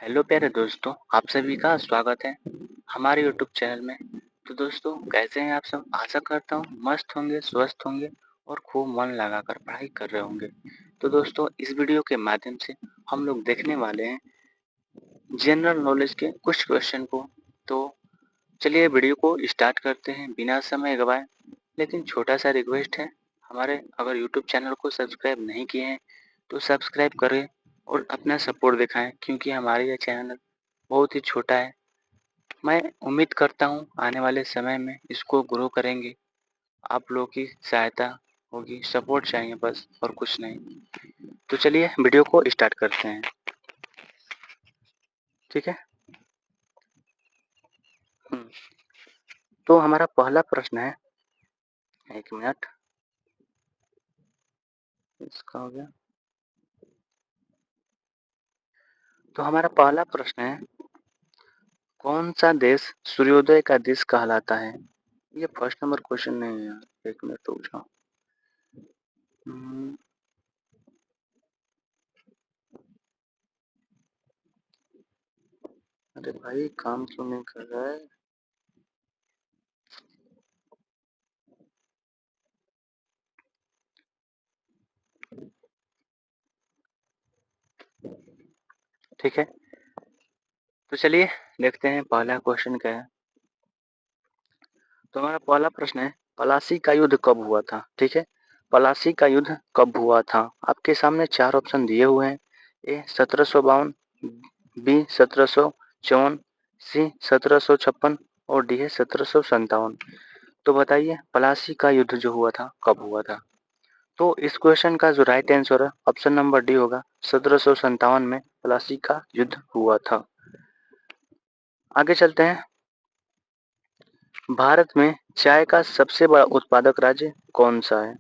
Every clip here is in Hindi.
हेलो प्यारे दोस्तों, आप सभी का स्वागत है हमारे यूट्यूब चैनल में। तो दोस्तों, कैसे हैं आप सब? आशा करता हूँ मस्त होंगे, स्वस्थ होंगे और खूब मन लगाकर पढ़ाई कर रहे होंगे। तो दोस्तों, इस वीडियो के माध्यम से हम लोग देखने वाले हैं जनरल नॉलेज के कुछ क्वेश्चन को। तो चलिए वीडियो को स्टार्ट करते हैं बिना समय गवाए। लेकिन छोटा सा रिक्वेस्ट है, हमारे अगर यूट्यूब चैनल को सब्सक्राइब नहीं किए हैं तो सब्सक्राइब करें और अपना सपोर्ट दिखाएं, क्योंकि हमारे यह चैनल बहुत ही छोटा है। मैं उम्मीद करता हूँ आने वाले समय में इसको ग्रो करेंगे। आप लोगों की सहायता होगी, सपोर्ट चाहिए बस, और कुछ नहीं। तो चलिए वीडियो को स्टार्ट करते हैं। ठीक है। हम्म, तो हमारा पहला प्रश्न है, एक मिनट, इसका हो गया। तो हमारा पहला प्रश्न है, कौन सा देश सूर्योदय का देश कहलाता है? ये फर्स्ट नंबर क्वेश्चन नहीं है यार, एक मिनट रुक जाओ। हम्म, अरे भाई काम क्यों नहीं कर रहा है? ठीक है, तो चलिए देखते हैं पहला क्वेश्चन क्या है। तो हमारा पहला प्रश्न है, पलासी का युद्ध कब हुआ था? ठीक है, पलासी का युद्ध कब हुआ था? आपके सामने चार ऑप्शन दिए हुए हैं। ए 1752, बी 1754, सी 1756 और डी है 1757। तो बताइए पलासी का युद्ध जो हुआ था कब हुआ था? तो इस क्वेश्चन का जो राइट आंसर है ऑप्शन नंबर डी होगा, 1757 में पलासी का युद्ध हुआ था। आगे चलते हैं। भारत में चाय का सबसे बड़ा उत्पादक राज्य कौन सा है?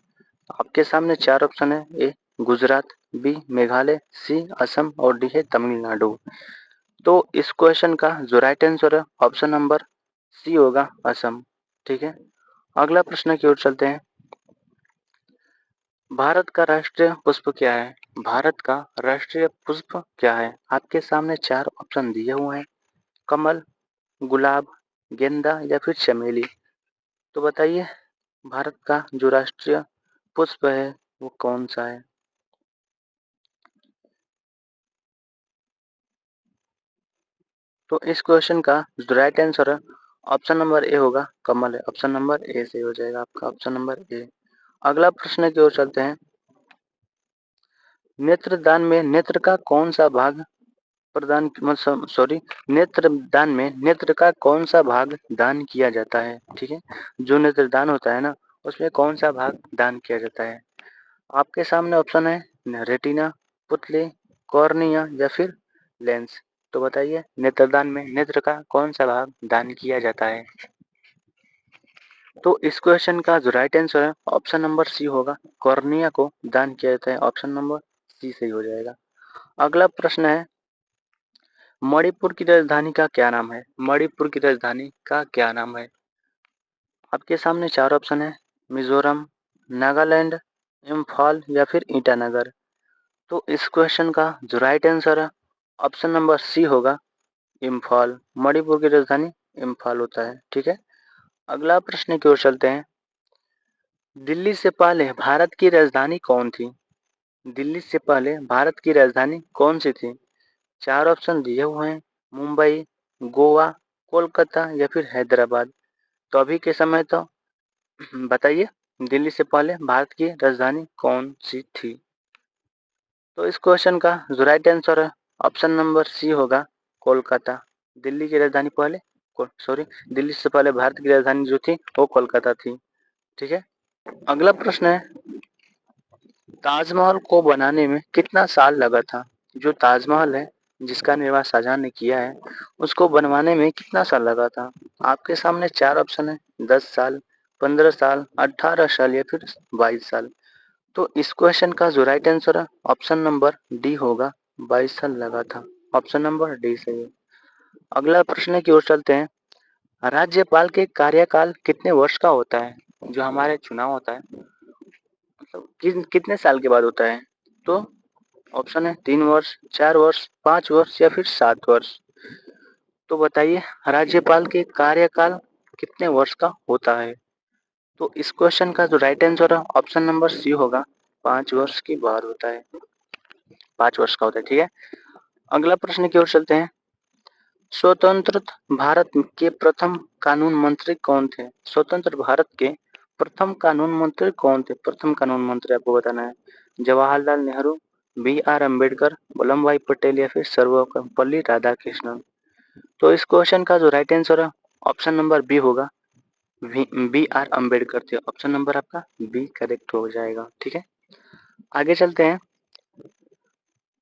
आपके सामने चार ऑप्शन है। ए गुजरात, बी मेघालय, सी असम और डी है तमिलनाडु। तो इस क्वेश्चन का जो राइट आंसर है ऑप्शन नंबर सी होगा, असम। ठीक है, अगला प्रश्न की ओर चलते हैं। भारत का राष्ट्रीय पुष्प क्या है? भारत का राष्ट्रीय पुष्प क्या है? आपके सामने चार ऑप्शन दिए हुए हैं। कमल, गुलाब, गेंदा या फिर चमेली। तो बताइए भारत का जो राष्ट्रीय पुष्प है वो कौन सा है? तो इस क्वेश्चन का जो राइट आंसर है ऑप्शन नंबर ए होगा, कमल है। ऑप्शन नंबर ए सही हो जाएगा आपका, ऑप्शन नंबर ए। अगला प्रश्न की ओर चलते हैं। नेत्रदान में नेत्र का कौन सा भाग प्रदान मतलब सॉरी नेत्रदान में नेत्र का कौन सा भाग दान किया जाता है? ठीक है, जो नेत्रदान होता है ना, उसमें कौन सा भाग दान किया जाता है? आपके सामने ऑप्शन है, रेटिना, पुतली, कॉर्निया या फिर लेंस। तो बताइए नेत्रदान में नेत्र का कौन सा भाग दान किया जाता है? तो इस क्वेश्चन का जो राइट आंसर है ऑप्शन नंबर सी होगा, कॉर्निया को दान किया जाता है। ऑप्शन नंबर सी सही हो जाएगा। अगला प्रश्न है, मणिपुर की राजधानी का क्या नाम है? मणिपुर की राजधानी का क्या नाम है? आपके सामने चार ऑप्शन है। मिजोरम, नागालैंड, इम्फाल या फिर ईटानगर। तो इस क्वेश्चन का जो राइट आंसर है ऑप्शन नंबर सी होगा, इम्फाल। मणिपुर की राजधानी इम्फाल होता है। ठीक है, अगला प्रश्न की ओर चलते हैं। दिल्ली से पहले भारत की राजधानी कौन थी? दिल्ली से पहले भारत की राजधानी कौन सी थी? चार ऑप्शन दिए हुए हैं। मुंबई, गोवा, कोलकाता या फिर हैदराबाद। तो अभी के समय तो बताइए दिल्ली से पहले भारत की राजधानी कौन सी थी? तो इस क्वेश्चन का जो राइट आंसर है ऑप्शन नंबर सी होगा, कोलकाता। दिल्ली की राजधानी पहले सॉरी दिल्ली से पहले भारत की राजधानी जो थी वो कोलकाता थी। ठीक है, अगला प्रश्न है, ताजमहल को बनाने में कितना साल लगा था? जो ताजमहल है जिसका निर्माण शाहजहां ने किया है, उसको बनवाने में कितना साल लगा था? आपके सामने चार ऑप्शन है। 10 साल, 15 साल, 18 साल या फिर 22 साल। तो इस क्वेश्चन का जो राइट आंसर है ऑप्शन नंबर डी होगा, 22 साल लगा था। ऑप्शन नंबर डी सही है। अगला प्रश्न की ओर चलते हैं। राज्यपाल के कार्यकाल कितने वर्ष का होता है? जो हमारे चुनाव होता है मतलब कितने साल के बाद होता है? तो ऑप्शन है 3 वर्ष, 4 वर्ष, 5 वर्ष या फिर 7 वर्ष। तो बताइए राज्यपाल के कार्यकाल कितने वर्ष का होता है? तो इस क्वेश्चन का जो राइट आंसर है ऑप्शन नंबर सी होगा, 5 वर्ष की बार होता है, 5 वर्ष का होता है। ठीक है, अगला प्रश्न की ओर चलते हैं। स्वतंत्र भारत के प्रथम कानून मंत्री कौन थे? स्वतंत्र भारत के प्रथम कानून मंत्री कौन थे? प्रथम कानून मंत्री आपको बताना है। जवाहरलाल नेहरू, बी आर अम्बेडकर, वल्लभ भाई पटेल या फिर सर्वपल्ली राधाकृष्णन। तो इस क्वेश्चन का जो राइट आंसर है ऑप्शन नंबर बी होगा, बी आर अम्बेडकर थे। ऑप्शन नंबर आपका बी करेक्ट हो जाएगा। ठीक है, आगे चलते हैं।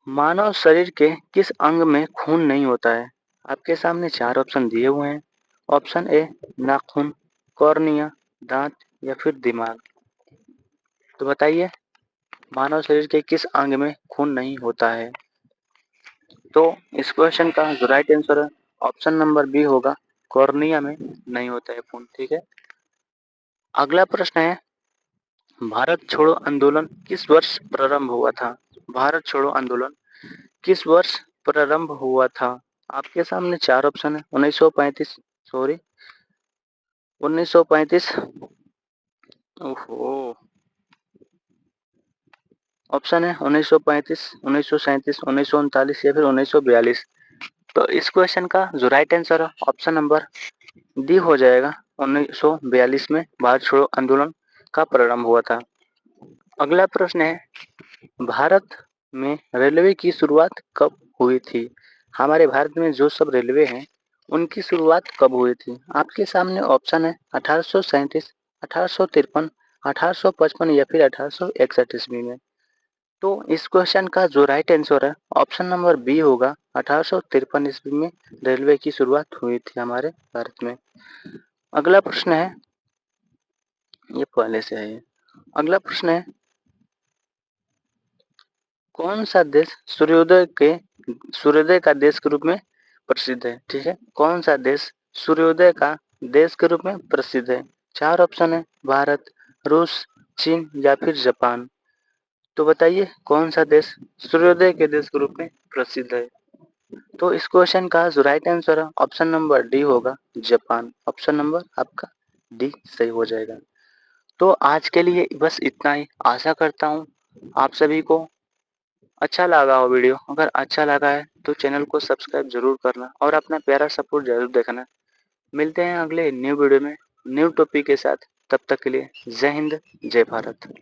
मानव शरीर के किस अंग में खून नहीं होता है? आपके सामने 4 ऑप्शन दिए हुए हैं। ऑप्शन ए नाखून, कॉर्निया, दांत या फिर दिमाग। तो बताइए मानव शरीर के किस अंग में खून नहीं होता है? तो इस क्वेश्चन का जो राइट आंसर है ऑप्शन नंबर बी होगा, कॉर्निया में नहीं होता है खून। ठीक है, अगला प्रश्न है, भारत छोड़ो आंदोलन किस वर्ष प्रारंभ हुआ था? भारत छोड़ो आंदोलन किस वर्ष प्रारंभ हुआ था? आपके सामने 4 ऑप्शन है। 1935, सॉरी 1935, ओहो, ऑप्शन है 1935, 1937, 1939 या फिर 1942। तो इस क्वेश्चन का जो राइट आंसर है ऑप्शन नंबर डी हो जाएगा, 1942 में भारत छोड़ो आंदोलन का प्रारंभ हुआ था। अगला प्रश्न है, भारत में रेलवे की शुरुआत कब हुई थी? हमारे भारत में जो सब रेलवे हैं उनकी शुरुआत कब हुई थी? आपके सामने ऑप्शन है 1837, 1853, 1855 या फिर 1861 ईस्वी में। तो इस क्वेश्चन का जो राइट आंसर है ऑप्शन नंबर बी होगा, 1853 ईस्वी में रेलवे की शुरुआत हुई थी हमारे भारत में। अगला प्रश्न है, ये पहले से है। अगला प्रश्न है, कौन सा देश सूर्योदय का देश के रूप में प्रसिद्ध है? ठीक है, कौन सा देश सूर्योदय का देश के रूप में प्रसिद्ध है? 4 ऑप्शन है, भारत, रूस, चीन या फिर जापान। तो बताइए कौन सा देश सूर्योदय के देश के रूप में प्रसिद्ध है? तो इस क्वेश्चन का जो राइट आंसर है ऑप्शन नंबर डी होगा, जापान। ऑप्शन नंबर आपका डी सही हो जाएगा। तो आज के लिए बस इतना ही। आशा करता हूँ आप सभी को अच्छा लगा हो वीडियो। अगर अच्छा लगा है तो चैनल को सब्सक्राइब जरूर करना और अपना प्यारा सपोर्ट जरूर देखना। मिलते हैं अगले न्यू वीडियो में न्यू टॉपिक के साथ। तब तक के लिए जय हिंद, जय भारत।